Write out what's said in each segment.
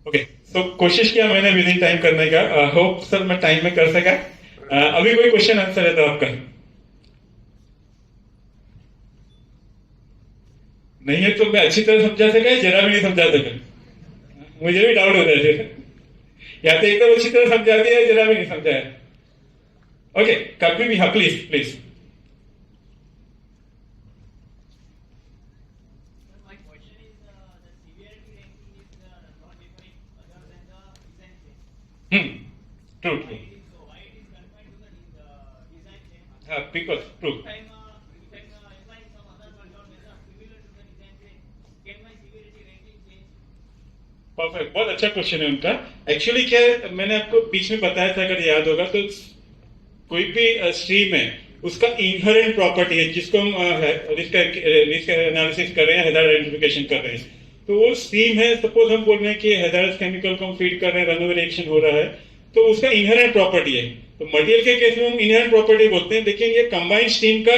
Okay, तो कोशिश किया मैंने विद इन टाइम करने का। होप सर मैं टाइम में कर सका। अभी कोई क्वेश्चन आंसर है तो आपका? नहीं है तो मैं अच्छी तरह समझा सका या जरा भी नहीं समझा सका? मुझे भी डाउट हो रहा है फिर। या तो एकदम अच्छी तरह समझा दिया या जरा भी नहीं समझाया। ओके, कभी भी हाँ, please please. My question is the severity ranking is not defined other than the design change. True Why true. it is so? Why it is confined to the design change? हाँ, because true. If I'm applying some other control method similar to the design change, can my severity ranking change? Perfect, बहुत अच्छा question है उनका। Actually क्या है, मैंने आपको बीच में बताया था अगर याद होगा तो, कोई भी स्ट्रीम है उसका इनहेरेंट प्रॉपर्टी है जिसको हम रिस्क एनालिसिस कर रहे हैं, हैजार्ड आइडेंटिफिकेशन कर रहे हैं। तो वो स्ट्रीम है, सपोज हम बोल रहे हैं कि हैजार्डस केमिकल को हम फीड कर रहे हैं, रनअवे रिएक्शन हो रहा है, तो उसका इनहेरेंट प्रॉपर्टी है। तो मटेरियल के केस में हम इनहेरेंट प्रॉपर्टी बोलते हैं, लेकिन ये कंबाइंड स्ट्रीम का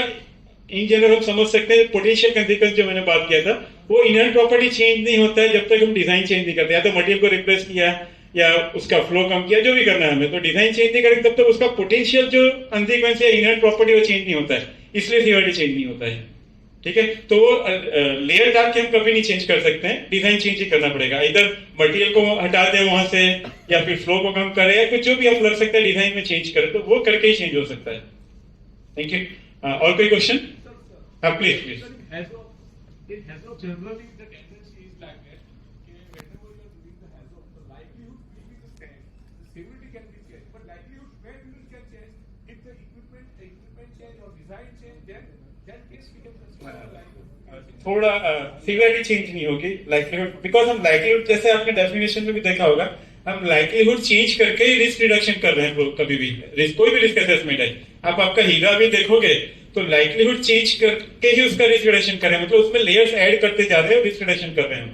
इन जनरल हम समझ सकते हैं पोटेंशियल कंसिक्वेंस जो मैंने बात किया था, वो इनहेरेंट प्रॉपर्टी चेंज नहीं होता है जब तक हम डिजाइन चेंज नहीं करते। या तो मटेरियल को रिप्लेस किया या उसका फ्लो कम किया, जो भी करना है हमें, तो डिजाइन चेंज नहीं करेंगे तब तक उसका पोटेंशियल जो कंसिक्वेंस है इनहेरेंट प्रॉपर्टी वो चेंज नहीं होता है, इसलिए सीओडी चेंज नहीं होता है। ठीक है, तो लेयर डाल के हम कभी नहीं चेंज कर सकते हैं, डिजाइन चेंज ही करना पड़ेगा। इधर मटेरियल को हटा दें वहां से या फिर फ्लो को कम करें या कुछ जो भी हम लग सकता है डिजाइन में चेंज करें, तो वो करके ही चेंज हो सकता है। Thank you. और कोई क्वेश्चन? हाँ please please. It has no generally the tendency is like that. Whenever you are doing the HAZOP, the likelihood will be the same. The severity can be changed, but likelihood when it can change if the equipment change or design change, then that case we can consider the likelihood. थोड़ा severity change नहीं होगी, likelihood, because हम likelihood जैसे आपने definition में भी देखा होगा, हम लाइक्लीहुड चेंज करके ही रिस्क रिडक्शन कर रहे हैं। कभी भी रिस्क, कोई भी रिस्क असेसमेंट है, आप आपका हीरा भी देखोगे तो लाइक्लीहुड चेंज करके ही उसका रिस्क रिडक्शन कर रहे हैं, मतलब उसमें लेयर्स ऐड करते जा रहे हैं, रिस्क रिडक्शन कर रहे हैं।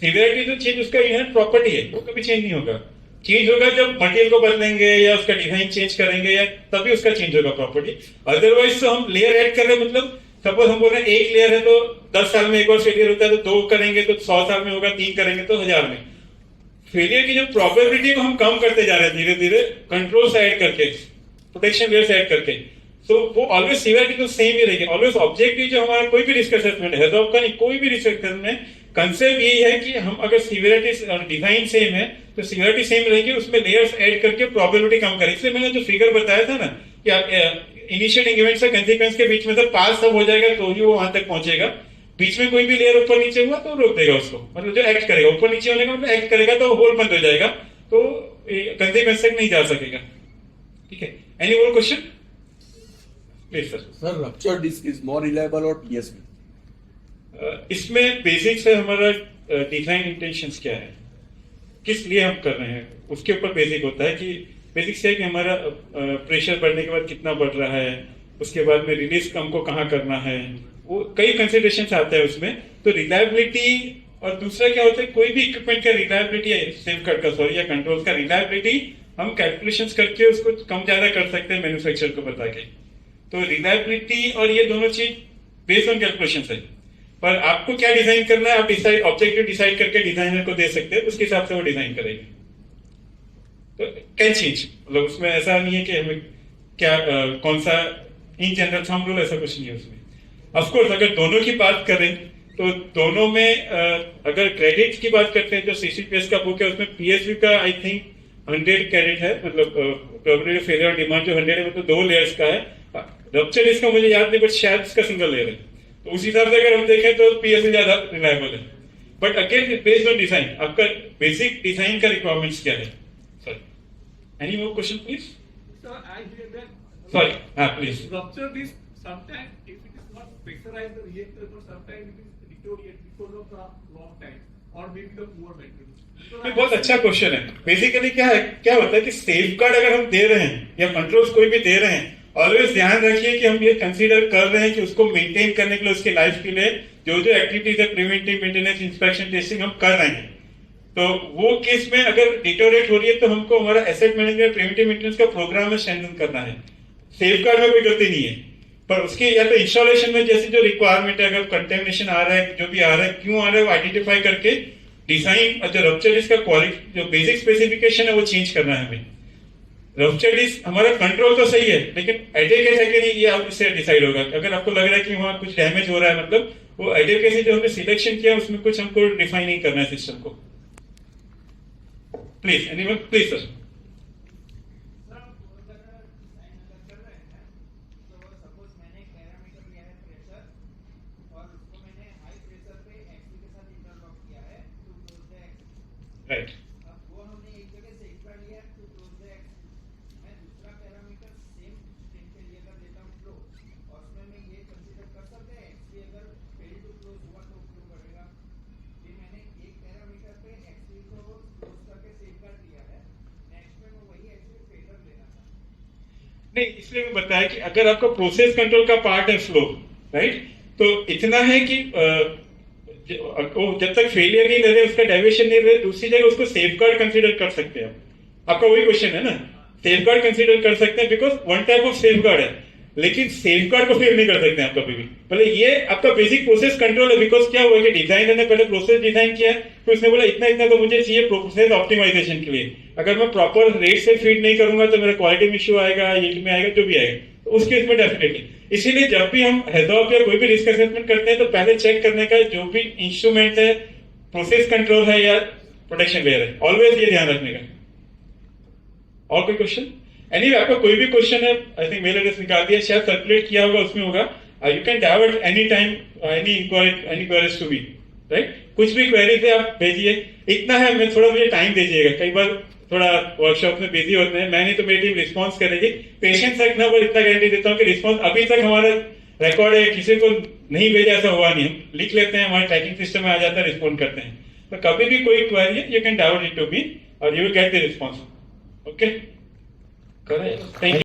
सिवियरिटी जो चेंज उसका इनहेरेंट प्रॉपर्टी है वो कभी चेंज नहीं होगा। चेंज होगा जब मटेरियल को बदलेंगे या उसका डिजाइन चेंज करेंगे, या तभी उसका चेंज होगा प्रॉपर्टी। अदरवाइज तो हम लेयर ऐड कर रहे हैं, मतलब सपोज हम बोल रहे हैं एक लेयर है तो 10 साल में एक बार फेलियर होता है, तो 2 करेंगे तो 100 साल में होगा, 3 करेंगे तो 1000 में। फेलियर की जो प्रोबेबिलिटी को हम कम करते जा रहे हैं धीरे धीरे, कंट्रोल्स ऐड करके, प्रोटेक्शन लेयर्स ऐड करके, तो वो ऑलवेज सिवियरिटी तो सेम ही रहेगी। ऑलवेज ऑब्जेक्टिव जो हमारा कोई भी रिस्क असेसमेंट है, का नहीं, कोई भी रिस्क असेसमेंट में कंसेप्ट यही है कि हम अगर सिवियरिटी और डिजाइन सेम है तो सिवियरिटी सेम रहेगी, उसमें लेयर्स ऐड करके प्रोबेबिलिटी कम करें। इसलिए मैंने जो फिगर बताया था ना कि इनिशिएटिंग इवेंट से कंसिक्वेंस के बीच में तो पास सब हो जाएगा तो ही वो वहां तक पहुंचेगा। बीच में कोई भी लेयर ऊपर नीचे हुआ तो रोक देगा उसको, मतलब जो एक्ट करेगा ऊपर नीचे होने का मतलब एक्ट करेगा तो होल बंद हो जाएगा, तो कंसिक्वेंस तक नहीं जा सकेगा। ठीक है, any more question please sir. Sir, ruptured disk is more reliable or TSV? इसमें बेसिक्स है हमारा डिजाइन इंटेंशंस क्या है, किस लिए हम कर रहे हैं, उसके ऊपर बेसिक होता है कि बेसिक्स है कि हमारा प्रेशर बढ़ने के बाद कितना बढ़ रहा है, उसके बाद में रिलीज हमको कहाँ करना है, वो कई कंसिडरेशन आते हैं उसमें। तो रिलायबिलिटी, और दूसरा क्या होता है, कोई भी इक्विपमेंट का रिलायबिलिटी, सेफ कार्ड का सॉरी या कंट्रोल का रिलायबिलिटी हम कैलकुलेशंस करके उसको कम ज्यादा कर सकते हैं मैन्युफैक्चरर को बता के। तो रिलायबिलिटी और ये दोनों चीज बेस्ड ऑन कैलकुलेशन है, पर आपको क्या डिजाइन करना है आप डिसाइड, ऑब्जेक्टिव डिसाइड करके डिजाइनर को दे सकते हैं, उसके हिसाब से वो डिजाइन करेंगे। तो कैन चेंज, मतलब उसमें ऐसा नहीं है कि हमें क्या कौन सा इन जनरल हम लोग, ऐसा कुछ नहीं है उसमें। ऑफकोर्स अगर दोनों की बात करें तो दोनों में अगर क्रेडिट्स की बात करते हैं, जो सीसीपीएस का बुक है उसमें पीएसवी का आई थिंक 100 क्रेडिट है, मतलब प्रोबेबिलिटी फेलियर और डिमांड जो 100 है, मतलब 2 लेयर्स का है। रप्चर इसका मुझे याद नहीं, बट शायद इसका सिंगल लेयर है, तो उस हिसाब से अगर हम देखें तो पीएसवी ज्यादा रिलायबल है। But again based on design, आपका बेसिक डिजाइन का रिक्वायरमेंट्स क्या है। Sorry, any more question please. Sir, I hear that. Sorry, please. Ruptured disk sometimes if it is not pressurized the reactor, but sometimes it is deteriorate because of the long time or maybe the poor maintenance. ये बहुत अच्छा question है। Basically क्या होता है कि safe guard अगर हम दे रहे हैं या कंट्रोल्स कोई भी दे रहे हैं, ऑलवेज ध्यान रखिए कि हम ये कंसीडर कर रहे हैं कि उसको मेंटेन करने के लिए, उसके लाइफ के लिए जो जो एक्टिविटीज है, प्रिवेंटिव मेंटेनेंस, इंस्पेक्शन, टेस्टिंग हम कर रहे हैं। तो वो केस में अगर डिटोरेट हो रही है तो हमको हमारा एसेट मैनेजमेंट, प्रिवेंटिव मेंटेनेंस का प्रोग्राम में स्ट्रेंथन करना है। सेफ गार्ड में कोई गलती नहीं है, पर उसके या तो इंस्टॉलेशन में जैसे जो रिक्वायरमेंट है, अगर कंटेमिनेशन आ रहा है, जो भी आ रहा है, क्यों आ रहा है, वो आइडेंटिफाई करके डिजाइन और जो रप्चर डिस्क का क्वालिटी जो बेसिक स्पेसिफिकेशन है वो चेंज करना है हमें। रप्चर डिस्क हमारा कंट्रोल तो सही है, लेकिन एडेकेस है कि नहीं ये आप इससे डिसाइड होगा। अगर आपको लग रहा है कि वहां कुछ डैमेज हो रहा है, मतलब वो एडेकेसी जो हमने सिलेक्शन किया उसमें कुछ हमको डिफाइन नहीं करना है सिस्टम को। Please anyone, please sir. Sir अगर डिजाइन अगर कर रहे हैं तो सपोज मैंने एक पैरामीटर लिया है प्रेशर और उसको मैंने हाई प्रेशर पे एक्सपी के साथ इंटरलॉक किया है to close the XP. Right, अब वो हमने एक जगह से एक्स्ट्रा लिया है टू क्लोज द एक्सपी। मैं दूसरा पैरामीटर सेम स्ट्रिंग के लिए अगर लेता हूं फ्लो और उसमें मैं ये कंसीडर कर सकते हैं एक्सपी अगर फेल टू क्लोज हुआ तो फ्लो करेगा। फिर मैंने एक पैरामीटर पे एक्सपी को क्लोज करके सेफगार्ड लिया है, नेक्स्ट में मैं वही एक्सपी फेलर लेना था। नहीं इसलिए मैं बताया कि अगर आपका प्रोसेस कंट्रोल का पार्ट है फ्लो, राइट, तो इतना है कि वो जब तक फेलियर नहीं ले रहे, उसका डाइवर्शन नहीं ले रहे, दूसरी जगह उसको सेफगार्ड कंसीडर कर सकते हैं आप। आपका वही क्वेश्चन है ना, सेफगार्ड कंसीडर कर सकते हैं because one type of safeguard है, लेकिन सेफगार्ड को फेल नहीं कर सकते हैं आप कभी भी। पहले ये आपका बेसिक प्रोसेस कंट्रोल है, बिकॉज क्या हुआ कि डिजाइनर ने पहले प्रोसेस डिजाइन किया, तो उसने बोला इतना इतना तो मुझे चाहिए प्रोसेस ऑप्टिमाइजेशन के लिए। अगर मैं प्रॉपर रेट से फीड नहीं करूंगा तो मेरा क्वालिटी में इश्यू आएगा, यील्ड में आएगा, जो भी आएगा, तो उस केस में डेफिनेटली। इसीलिए जब भी हम हेजॉप या कोई भी रिस्क असेसमेंट करते हैं तो पहले चेक करने का जो भी इंस्ट्रूमेंट है, प्रोसेस कंट्रोल है या प्रोटेक्शन लेयर है, ऑलवेज ये ध्यान रखने का। और कोई क्वेश्चन? एनीवे आपका कोई भी क्वेश्चन है, आई थिंक मेल एड्रेस निकाल दिया, शायद सर्कुलेट किया होगा, उसमें होगा। You can divert any time any queries to me, right. कुछ भी क्वेरीज है आप भेजिए। इतना है, मैं थोड़ा मुझे टाइम दीजिएगा, कई बार थोड़ा वर्कशॉप में बिजी होते हैं, मैं नहीं तो मेरी टीम रिस्पॉन्स करेगी। पेशेंस रखना, पर इतना गारंटी देता हूँ कि रिस्पॉन्स अभी तक हमारा रिकॉर्ड है, किसी को नहीं भेजा ऐसा हुआ नहीं। हम लिख लेते हैं, हमारे ट्रैकिंग सिस्टम में आ जाता है, रिस्पॉन्ड करते हैं। तो कभी भी कोई क्वेरी है, you can divert it to me और you will get the response. Okay, करें, थैंक यू।